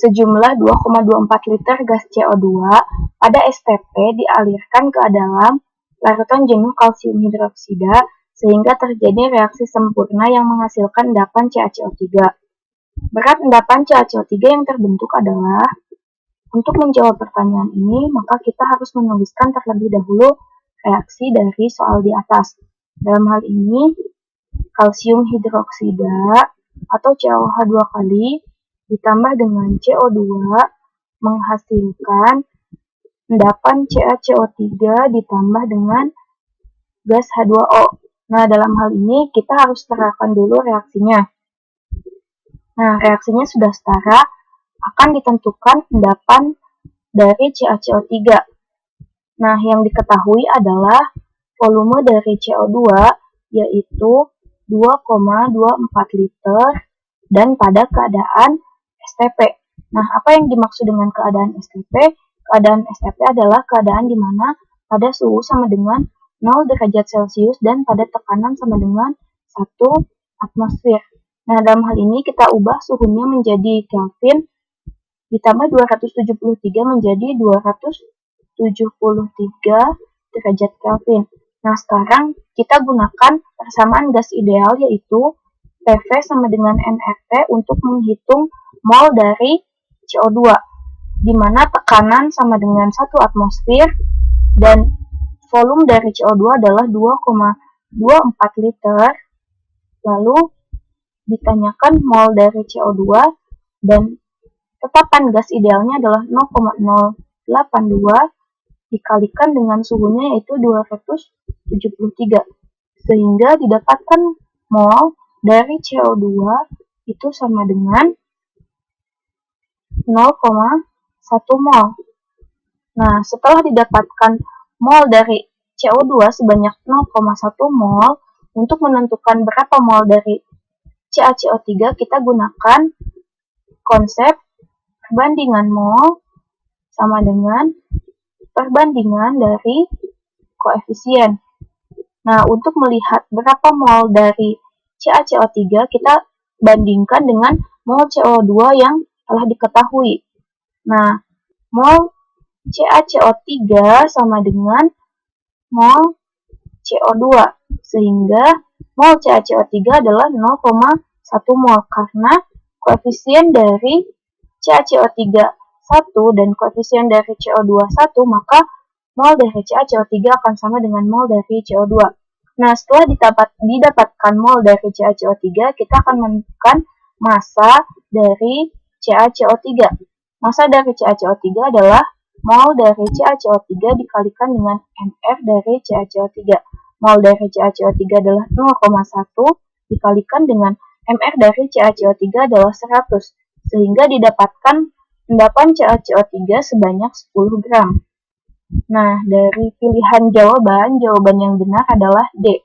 sejumlah 2,24 liter gas CO2 pada STP dialirkan ke dalam larutan jenuh kalsium hidroksida sehingga terjadi reaksi sempurna yang menghasilkan endapan CaCO3. Berat endapan CaCO3 yang terbentuk adalah, untuk menjawab pertanyaan ini, maka kita harus menuliskan terlebih dahulu reaksi dari soal di atas. Dalam hal ini, kalsium hidroksida atau CaOH 2 kali ditambah dengan CO2 menghasilkan endapan CaCO3 ditambah dengan gas H2O. Nah, dalam hal ini kita harus terapkan dulu reaksinya. Nah, reaksinya sudah setara, akan ditentukan endapan dari CaCO3. Nah, yang diketahui adalah volume dari CO2 yaitu 2,24 liter dan pada keadaan STP. Nah, apa yang dimaksud dengan keadaan STP? Keadaan STP adalah keadaan di mana pada suhu sama dengan 0 derajat Celcius dan pada tekanan sama dengan 1 atmosfer. Nah, dalam hal ini kita ubah suhunya menjadi Kelvin ditambah 273 menjadi 273 derajat Kelvin. Nah, sekarang kita gunakan persamaan gas ideal yaitu PV sama dengan nRT untuk menghitung mol dari CO2, di mana tekanan sama dengan 1 atmosfer dan volume dari CO2 adalah 2,24 liter. Lalu ditanyakan mol dari CO2 dan tetapan gas idealnya adalah 0,082 dikalikan dengan suhunya yaitu 273, sehingga didapatkan mol dari CO2 itu sama dengan 0,1 mol. Nah, setelah didapatkan mol dari CO2 sebanyak 0,1 mol, untuk menentukan berapa mol dari CaCO3 kita gunakan konsep perbandingan mol sama dengan perbandingan dari koefisien. Nah, untuk melihat berapa mol dari CaCO3, kita bandingkan dengan mol CO2 yang telah diketahui. Nah, mol CaCO3 sama dengan mol CO2, sehingga mol CaCO3 adalah 0,1 mol karena koefisien dari CaCO3 1 dan koefisien dari CO2 1, maka mol dari CaCO3 akan sama dengan mol dari CO2. Nah, setelah didapatkan mol dari CaCO3, kita akan menentukan massa dari CaCO3. Massa dari CaCO3 adalah mol dari CaCO3 dikalikan dengan mR dari CaCO3. Mol dari CaCO3 adalah 0,1 dikalikan dengan mR dari CaCO3 adalah 100, sehingga didapatkan endapan CaCO3 sebanyak 10 gram. Nah, dari pilihan jawaban yang benar adalah D.